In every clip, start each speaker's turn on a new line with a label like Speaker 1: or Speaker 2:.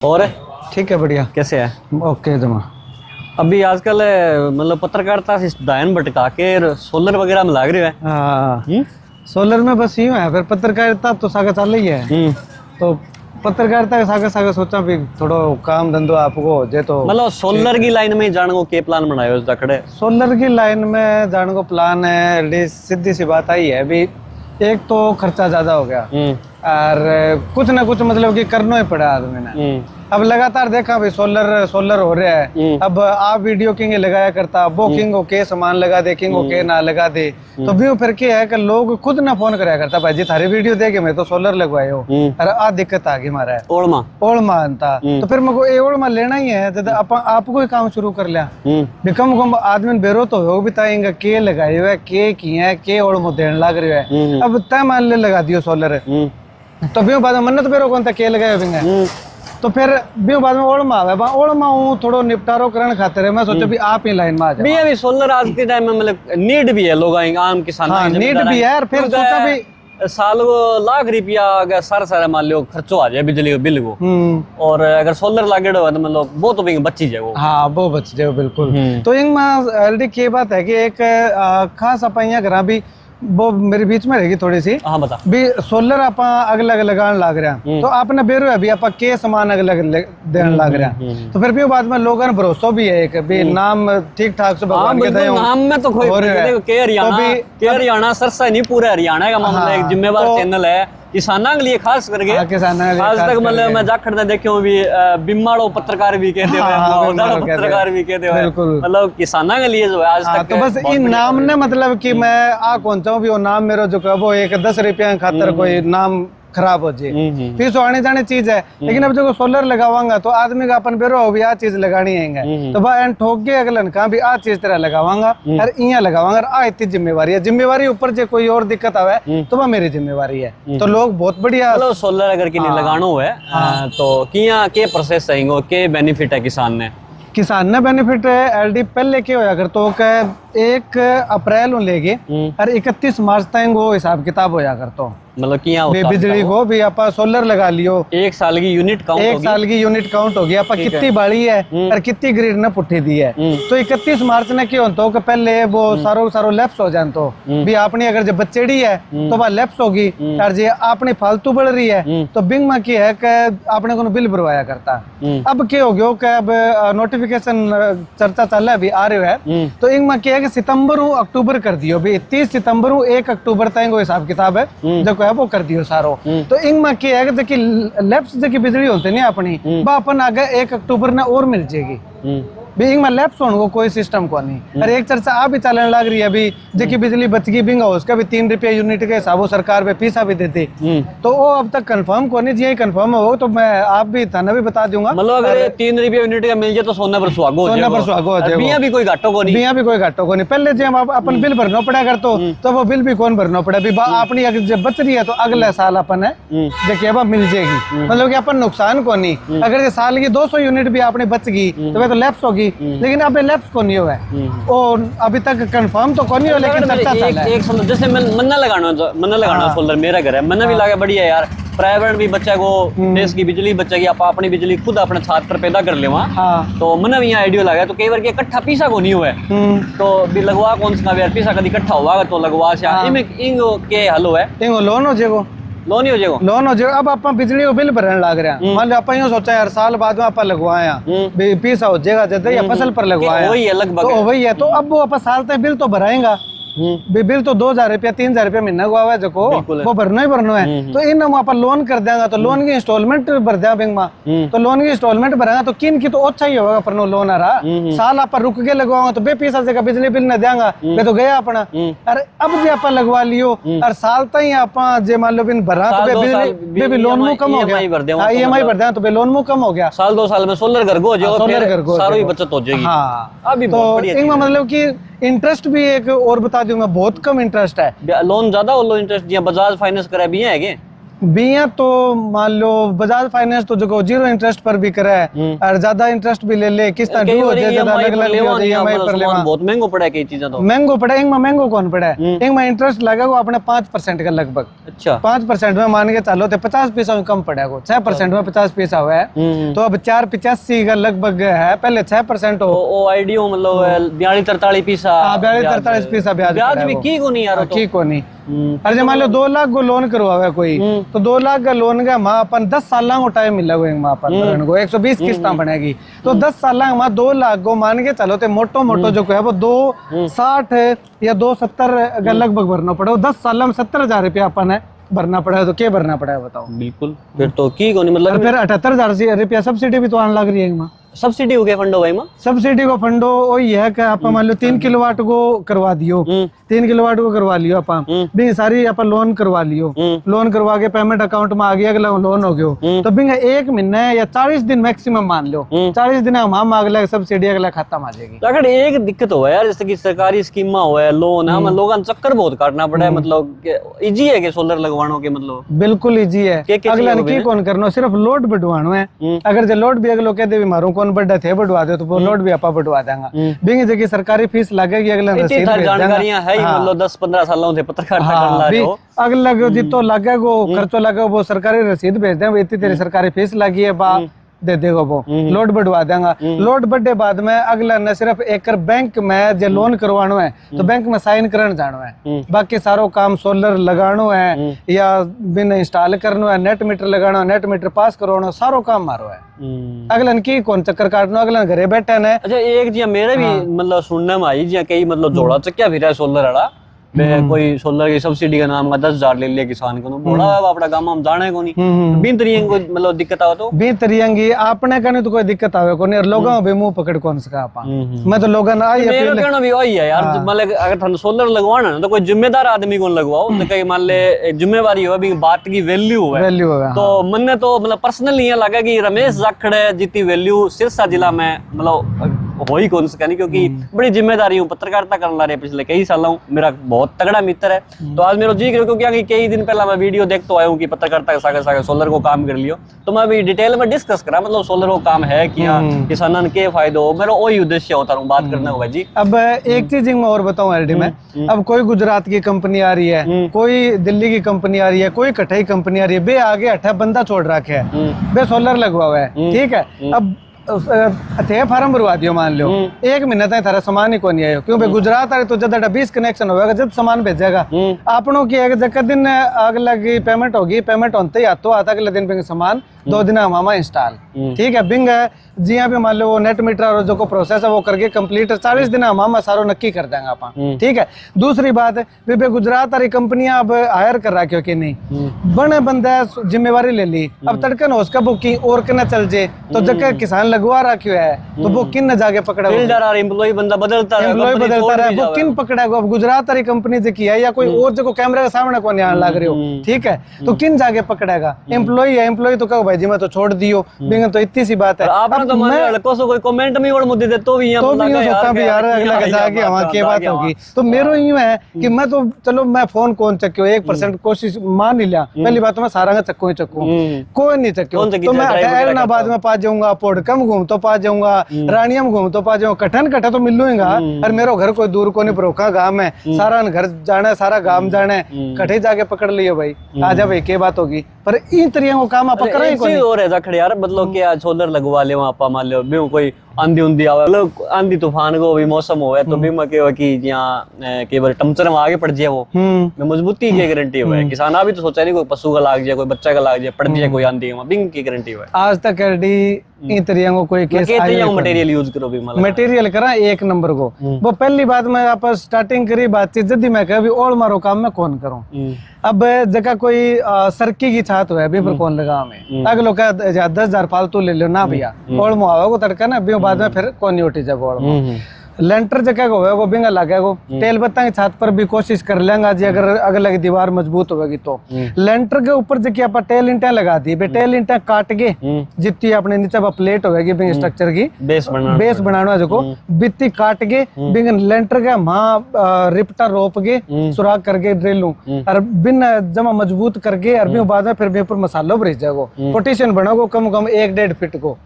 Speaker 1: और
Speaker 2: ठीक है, बढ़िया।
Speaker 1: कैसे है?
Speaker 2: ओके जमा।
Speaker 1: अभी आजकल मतलब पत्रकारिता से ध्यान भटका के सोलर वगैरह में लाग रहे है।
Speaker 2: हाँ, सोलर में बस यूं है, फिर पत्रकारिता तो सागा चल रही है। तो पत्रकारिता के सागे सागे सोचा भी थोड़ो काम धंधो आपको जे तो
Speaker 1: मतलब सोलर की लाइन में जाने को के प्लान बनाए हो खड़े?
Speaker 2: सोलर की लाइन में जाने को प्लान है। सीधी सी बात आई है, अभी एक तो खर्चा ज्यादा हो गया और कुछ ना कुछ मतलब कि करना ही पड़ा आदमी ने। अब लगातार देखा भाई सोलर सोलर हो रहा है। अब आप वीडियो किंग लगाया करता, वो किंग के सामान लगा दे, किंग के ना लगा दे, तो भी फिर क्या है कि लोग खुद ना फोन कराया करता, भाई जी थारी वीडियो देखे मैं तो सोलर लगवाए हो, अरे आ दिक्कत आ गई हमारा ओल्मा था। तो फिर मेरे को ये ओल्मा लेना ही है, तो आपको ही काम शुरू कर लिया भी। कम आदमी बेरो तो हो भी ताएंगे के लगाए हुए के किए है के ओल्मो देने लग रहे है। अब तय मान ले लगा दियो सोलर, तो भी बाद में मन्नत बेरो कौन था के लगाए हुए, तो फिर भी बाद में ओल्मा आवे, ओल्मा हूँ थोड़ो निपटारो करने खातिर है। मैं सोचा भी आप ही लाइन में आ जाओ।
Speaker 1: अभी सोलर आज के टाइम में मतलब नीड भी है, लोग आम किसान।
Speaker 2: हाँ, नीड भी है। फिर सोचा भी
Speaker 1: साल को लाख रुपया अगर सारा मान लो खर्चो आ जाए बिजली के बिल को, और अगर सोलर लागे तो मतलब वो तो बची जाए वो।
Speaker 2: हाँ, वो बच जाए बिल्कुल। तो इनमें की बात है कि एक खास अपन घर भी वो मेरे बीच में रहेगी थोड़ी सी।
Speaker 1: हाँ बता
Speaker 2: भी सोलर आप अलग अलग लगाने लग रहे हैं, तो आपने बेरो है भी आप के सामान अलग अलग देने लग रहे हैं। तो फिर भी बाद में लोगों ने भरोसा भी है एक भी नाम ठीक ठाक से भगवान के दया
Speaker 1: नाम में तो के हरियाणा सरसा नहीं, पूरे हरियाणा का मामला एक जिम्मेवार चैनल है किसानों के लिए, खास करके आज तक मतलब मैं जाखड़ ने देखो भी बिम्माड़ो पत्रकार भी कहते हैं, पत्रकार भी कहते हैं, मतलब किसानों के लिए जो है आज तक।
Speaker 2: तो बस इन नाम ने मतलब कि मैं आ कौन चाहूँ भी वो नाम मेरा जो है वो एक 10 रुपया खातर कोई नाम खराब हो जाए, फिर तो आने जाने चीज है। लेकिन अब जो सोलर लगावांगा तो आदमी का अपन बेरो हो भी आ चीज लगानी है, तो भाई ठोक के अगलन कहा भी आ चीज तरह लगावांगा और इया लगावांगा, आ इतनी जिम्मेवारी है। जिम्मेवारी ऊपर जो कोई और दिक्कत आवे तो वह मेरी जिम्मेवारी है। तो लोग बहुत बढ़िया
Speaker 1: मतलब सोलर अगर किन्हीं लगानो है तो किया के प्रोसेस रहेंगे, के बेनिफिट है किसान ने बेनिफिट है। एलडी पहले क्या होया कर तो 1 अप्रैल लेके और 31 मार्च तक वो हिसाब किताब होया कर, तो मतलब किया बिजली को भी आप सोलर लगा लियो, 1 साल की यूनिट काउंट होगी आप कितनी बाड़ी है और कितनी ग्रिड ने पुट्ठी दी है। तो 31 मार्च ने क्या होता है पहले वो सारो लैप्स हो जाए, तो भी आपने अगर जब बच्चेड़ी है तो वह लैप्स होगी, और जो आपने फालतू बढ़ रही है तो बिंग में क्या है कि आपने को बिल भरवाया करता। अब क्या हो गया कि अब नोटिफिकेशन चर्चा चल रहा है, अभी आ रहे है, तो इनमें क्या है कि सितंबर अक्टूबर कर दियो भी 30 सितंबर 1 अक्टूबर तक वो हिसाब किताब है जो है वो कर दियो सारो। तो इनमें क्या है कि लैप्स जो बिजली होते नहीं अपनी वो अपन आगे 1 अक्टूबर ने और मिल जाएगी बिंग में लैप्स होने को कोई सिस्टम को नहीं। और एक चर्चा आ भी चलने लग रही है अभी जो बिजली बच गई बिंग उसका भी 3 रुपया यूनिट के हिसाब सरकार पे पैसा भी देती, तो वो अब तक कंफर्म को नहीं जी कंफर्म हो तो मैं आप भी थाना भी बता दूंगा। मतलब अगर 3 रुपया यूनिट का मिल जाए तो सोना पर सुहागो हो जाए, बिया भी कोई घाटो को नहीं। पहले जब अपन बिल भरना पड़ा कर तो वो बिल भी कौन भरना पड़ा भी अपनी अगर जब बच रही है तो अगले साल अपन है जो मिल जाएगी, मतलब कि अपन नुकसान को नहीं। अगर साल की 200 यूनिट भी आपने बच गई तो वह तो लैप्स होगी, लेकिन अब लैप्स को नहीं हुआ है और अभी तक कंफर्म तो नहीं हो, लेकिन चर्चा चल रहा है। एक जैसे मन्ना लगाना सोलर मेरा घर है, मन्ना भी लगा बढ़िया यार, प्राइवेट भी बच्चा को देश की बिजली बच्चा की आप अपनी बिजली खुद अपने छात पर पैदा कर ले वहाँ, तो मना भी यहाँ आइडियो लगा तो कई बार के इकट्ठा पीसा को नहीं हुआ है तो भी लगवा कौन सा यार पीसा कभी इकट्ठा हुआ तो लगवा से के हल हुआ है
Speaker 2: लोन हो जाएगा,
Speaker 1: लोन ही हो जाएगा,
Speaker 2: लोन हो जाएगा। अब आप बिजली को बिल भरने लग रहे हैं, मान लो आप यूं सोचा यार साल बाद में आप लगवाया पैसा हो जाएगा जैसे या फसल पर लगवाया
Speaker 1: वही है लगभग,
Speaker 2: तो वही है। तो अब वो आप साल तक बिल तो भराएगा, बिल तो 2000 रुपया 3000 रुपया महीना को आवा जो वो भरना ही भरना है। तो इन आप लोन कर देंगे तो लोन की इंस्टॉलमेंट भर दिया बैंक में, तो लोन की इंस्टॉलमेंट भरेगा तो किन की तो अच्छा ही होगा पर लोन आ रहा साल आप रुक के लगवाओगे तो बेपैसा से बिजली बिल न देंगा वे तो गया अपना। अरे अब जो आप लगवा लियो और साल तक ही आप जे मान लो बिन भरा तो बिजली लोन मुँह कम हो गया, EMI भर देंगे तो लोन मुँह कम हो गया।
Speaker 1: साल 2 साल में सोलर घर को सारी बचत हो जाएगी।
Speaker 2: हाँ, अभी तो मतलब की इंटरेस्ट भी एक और बता दूं मैं बहुत कम इंटरेस्ट है,
Speaker 1: लोन ज्यादा और लो इंटरेस्ट बजाज फाइनेंस करा भी है
Speaker 2: बिया तो मान लो बजाज फाइनेंस तो जो जीरो इंटरेस्ट पर भी करे और ज्यादा इंटरेस्ट भी ले ले किस्त ड्यू हो जाए ज्यादा अलग अलग हो जाए ईएमआई पर लेवा
Speaker 1: बहुत महंगो पड़ा है कई चीजें तो
Speaker 2: महंगो पड़ा है। महंगो कौन पड़ा है इनमें इंटरेस्ट लगेगा अपने 5% का लगभग।
Speaker 1: अच्छा
Speaker 2: 5% में मान के चलो तो 50 पैसा में कम पड़ेगा। 6% में 50 पैसा हुआ है तो अब 4.85 का लगभग है, पहले 6% हो
Speaker 1: ओ आईडियो मतलब 42-43 पैसा
Speaker 2: 42-43 पैसा
Speaker 1: ब्याज भी की को नहीं यार
Speaker 2: की को नहीं। अरे जब मान लो 2 लाख को लोन करवावे कोई तो 2 लाख का लोन का माँ अपन 10 साल को टाइम मिलेगा माँ अपन को 120 किस्ता बनेगी तो 10 साल माँ 2 लाख को मान के चलो तो मोटो मोटो जो है वो 260 या 270 का लगभग भरना पड़े। 10 साल में 70,000 रुपया अपन है भरना पड़ा है तो क्या भरना पड़ा है बताओ।
Speaker 1: बिल्कुल फिर तो की को नहीं मतलब
Speaker 2: फिर 78,000 रुपया सब्सिडी भी तो आने लग रही है माँ।
Speaker 1: सब्सिडी हो गया फंडो भाई माँ
Speaker 2: सब्सिडी को फंडो वही है कि आप मान लो 3 किलोवाट को करवा दियो 3 किलोवाट को करवा लियो अपन भी सारी अपन लोन करवा लियो लोन करवा के पेमेंट अकाउंट में आ गया अगला लोन हो गयो तो बिंग 1 महीने या 40 दिन मैक्सिमम मान लो 40 दिन हम अगला सब्सिडी अगला खत्म आ जाएगी।
Speaker 1: अगर एक दिक्कत हो यार जैसे कि सरकारी स्कीमा हो है लोन है मतलब लोगों चक्कर बहुत काटना पड़ा है मतलब इजी है कि सोलर लगवानो के मतलब बिल्कुल
Speaker 2: इजी है। अगला की कौन करनो सिर्फ लोड बढ़वानो है। अगर जो लोड भी अगलो कह दे मारो कौन बढ़ा थे बढ़वा दे तो वो लोड भी आपा बढ़वा देंगे बिंग जगह सरकारी फीस लगेगी अगला रसीद भेज देंगे। जानकारियां है ही मतलब 10-15 सालों से पत्रकारिता करना रहे हो अगला जितो लगेगो खर्चो लगेगा वो सरकारी रसीद भेज देंगे इतनी तेरी सरकारी फीस लगी है बा दे देगा वो लोड बढ़वा देगा। लोड बढ़े बाद में अगला न सिर्फ एक बैंक में जो लोन करवानो है तो बैंक में साइन करने जानो है बाकी सारो काम सोलर लगानो है या बिन इंस्टॉल करनो है नेट मीटर लगानो नेट मीटर पास करवानो सारो काम मारो है। अगला की कौन चक्कर काटनो अगला घरे बैठे ने। अच्छा एक जी मेरे भी मतलब सुनने में आई जी कई मतलब जोड़ा चक्या फिर है सोलर वाला कोई सोलर की सब्सिडी का नाम का 10,000 ले लिया किसान को बड़ा अपना काम हम जाने को नहीं बिन तरियंग को मतलब दिक्कत आवे तो बिन तरियंगी आपने कने तो कोई दिक्कत आवे को नहीं लोगों भी मुंह पकड़ कौन सका आपा मैं तो लोगों ने आई
Speaker 1: मेरा कहना भी वही है यार मतलब अगर थाने सोलर लगवाना है तो कोई जिम्मेदार आदमी को लगवाओ तो कहीं मान ले जिम्मेवारी हो भी बात की वैल्यू है तो मन्ने तो मतलब पर्सनली ये लगा कि रमेश जाखड़े जितनी वैल्यू सिरसा जिला में मतलब हो ही कौन सका नहीं क्योंकि बड़ी जिम्मेदारी हूँ पत्रकारिता करना रहे पिछले कई सालों मेरा बहुत तगड़ा मित्र है तो आज मेरा जी क्योंकि कई दिन पहला मैं वीडियो देख तो आया हूँ कि पत्रकारिता के सागे सोलर को काम कर लियो तो मैं अभी डिटेल में डिस्कस करा मतलब सोलर को काम है क्या किसानन के फायदे हो मेरा वही उद्देश्य होता हूँ बात करना होगा जी। अब एक चीज मैं और बताऊँ एलडी में अब कोई गुजरात की कंपनी आ रही है कोई दिल्ली की कंपनी आ रही है कोई कटाई कंपनी आ रही है बे आगे 8 बंदा छोड़ रखे है बे सोलर लगवा हुआ है ठीक है। अब थे फार्म भरवा दियो मान लो 1 महीने तक थारा सामान ही को नहीं आयो क्यों गुजरात आ तो ज्यादा 20 कनेक्शन होगा जब सामान भेजेगा आपनों की एक जगह दिन अगला की पेमेंट होगी पेमेंट होते ही आतो आता अगले दिन सामान 2 दिन हमारा इंस्टॉल ठीक है बिंग जी यहाँ पे मान लो वो नेट मीटर और जो को प्रोसेस है वो करके कंप्लीट 40 दिन हमारा सारो नक्की कर देंगे आप ठीक है। दूसरी बात है गुजरात वाली कंपनियां अब हायर कर रखी हो कि नहीं बने बंदा जिम्मेवारी ले ली अब तड़कन हो उसका बुकिंग और कितना चल जाए तो जगह किसान लगवा रखियो है तो वो किन जाके पकड़ा एम्प्लॉय बंदा बदलता रहे वो किन पकड़ेगा। अब गुजरात वाली कंपनी जो की है या कोई और जो कैमरे के सामने को नहीं लग रही हो ठीक है तो किन जाके पकड़ेगा एम्प्लॉय है एम्प्लॉय तो कहो भाई जी मैं तो छोड़ दियो बिंग तो इतनी सी बात है। आपने तो मान लड़कों से कोई कमेंट में और मुद्दे दे तो भी सोचा भी यार अगला के जाके हमारी क्या बात होगी तो मेरो यूं है कि मैं तो चलो मैं फोन कौन चक्यो 1% कोशिश मान ही लिया पहली बात तो मैं सारा का चक्को ही चक्कू कोई नहीं चक्यो तो मैं ऐलनाबाद में पा जाऊंगा पोडकम घूम तो पा जाऊंगा रानियम घूम तो पा जाऊंगा कठन कटा तो मिलूंगा और मेरो घर कोई दूर को नहीं परोखा गांव है सारा घर जाना सारा गांव जाना कठे जाके पकड़ लियो भाई आजा भाई क्या बात होगी पर इन तरीके को काम आप करें कोई और है जाखड़े यार मतलब कि आज सोलर लगवा ले वहां पा मान लो भी कोई आंधी उंधी आवे मतलब आंधी तूफान को भी मौसम होवे तो भी के कि यहां के बार टमचर में आगे पड़ जाए वो में मजबूती की गारंटी होवे किसान अभी तो सोचा नहीं कोई पशु का लाग जाए कोई बच्चा का लाग जाए पड़ जाए कोई आंधी में बिंग की गारंटी होवे आज तक एडी इन तरीके को कोई केस मटेरियल यूज करो भी मतलब मटेरियल करा 1 नंबर को वो पहली बात मैं आप स्टार्टिंग करी बातचीत जदी मैं कह भी और मारो काम में कौन करूं अब जगह कोई सरकी की छात है भी पर कौन लगा में अगर लोग 10,000 फालतू ले लो ना भैया और मुआवा को तड़का ना भी बाद में फिर कौन नहीं उठी जब और
Speaker 2: लेंटर जगह को है वो बिंगा लगे को टेल बत्ता की छत पर भी कोशिश कर लेंगे जी, अगर अगले की दीवार मजबूत होगी तो। लेंटर के ऊपर जगह आप टेल इंटा लगा दी, टेल इंटा काट के जितनी अपने नीचे प्लेट होगी बिंग स्ट्रक्चर की बेस बनाना जो बित्ती काट के बिंग लेंटर के वहां रिपटा रोप के सुराख करके ड्रिलू और बिन जमा मजबूत करके और भी बाद में फिर भी ऊपर मसालो भरी जाएगो पोटेशन बनाओ कम कम 1-1.5 फीट को,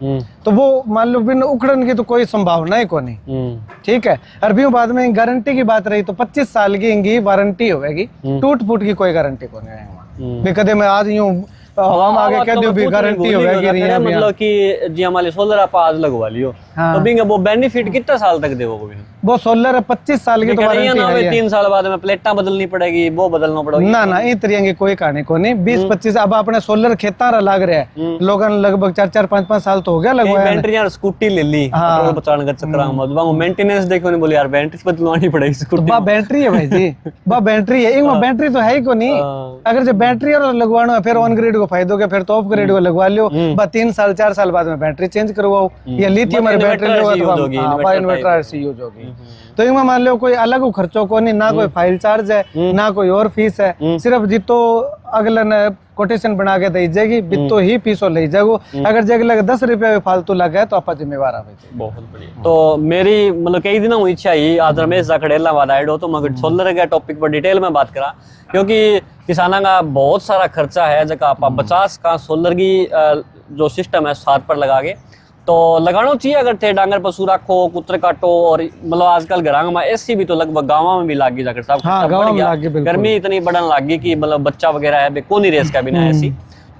Speaker 2: तो वो मान लो बिन उखड़न की तो कोई संभावना ही को नहीं। ठीक है, अरबियों बाद में गारंटी की बात रही तो 25 साल की इनकी वारंटी होगी, टूट फूट की कोई गारंटी को नहीं। कदे मैं आज यूं हम आगे कह दो भी गारंटी होगी,
Speaker 1: मतलब कि जी हमारे सोलर आप आज लगवा लियो तो बिंग वो बेनिफिट कितना साल तक देवो
Speaker 2: वो सोलर 25 साल की तो वारंटी है।
Speaker 1: 3 साल बाद में प्लेटा बदलनी पड़ेगी, वो बदलना पड़ेगा
Speaker 2: ना ना इस तरह की कोई कहानी को नहीं। 20-25 अब अपने सोलर खेता लग रहा है लोगों ने लगभग 4-5 साल तो हो गया लगवाया।
Speaker 1: बैटरी यार स्कूटी ले ली पेट्रोल बचाने का चक्कर में वो मेंटेनेंस देखो नहीं बोले यार बैटरी बदलवानी पड़ेगी स्कूटी।
Speaker 2: बा बैटरी है भाई जी, बा बैटरी है, इनमें बैटरी तो है ही को नहीं। अगर जो बैटरी और लगवाना है फिर ऑन ग्रिड को फायदो के फिर तो ऑफ ग्रिड को लगवा लियो, बा 3-4 साल बाद में बैटरी चेंज करवाओ या लिथियम बैटरी इन्वर्टर से यूज होगी। तो इनमें मान लो कोई अलग खर्चों को नहीं, ना कोई फाइल चार्ज है ना कोई और फीस है, सिर्फ जितो अगले ने कोटेशन बना के दे जाएगी बितो ही फीसो ले जाएगो। अगर जगह 10 रुपया फालतू लगा तो आप जिम्मेवार आवे।
Speaker 1: बहुत बढ़िया। तो मेरी मतलब कई दिनों हुई इच्छा ही आज रमेश जाखड़ेला वाला आइड हो तो मगर सोलर के टॉपिक पर डिटेल में बात करा, क्योंकि किसानों का बहुत सारा खर्चा है जगह आप 50 का सोलर की जो सिस्टम है साथ पर लगा के तो लगाना चाहिए। अगर थे डांगर पशु रखो कुत्र काटो और मतलब आजकल घरों में एसी भी तो लगभग गाँव में भी लागी जाकर साहब।
Speaker 2: हाँ,
Speaker 1: गर्मी इतनी बढ़न लागी कि मतलब बच्चा वगैरह है को नहीं रेस का बिना एसी,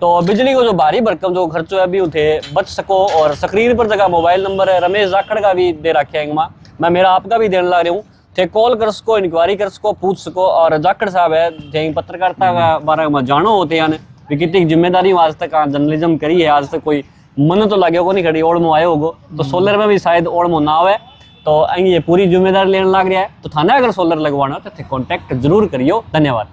Speaker 1: तो बिजली को जो भारी भरकम जो खर्चो है भी उठे बच सको। और स्क्रीन पर जगह मोबाइल नंबर है रमेश जाखड़ का भी दे रखे है, मैं मेरा आपका भी देने लग रहा हूँ, थे कॉल कर सको इंक्वायरी कर सको पूछ सको। और जाखड़ साहब है थे पत्रकारिता का बारे में जानो होते हैं कितनी जिम्मेदारी आज तक जर्नलिज्म करी है, आज तक कोई मन तो लगे को नहीं खड़ी ओढ़ में आए होगो तो सोलर में भी शायद ओढ़ में ना आवे तो ये पूरी जिम्मेदारी लेने लग रहा है। तो थाने अगर सोलर लगवाना तो कांटेक्ट जरूर करियो। धन्यवाद।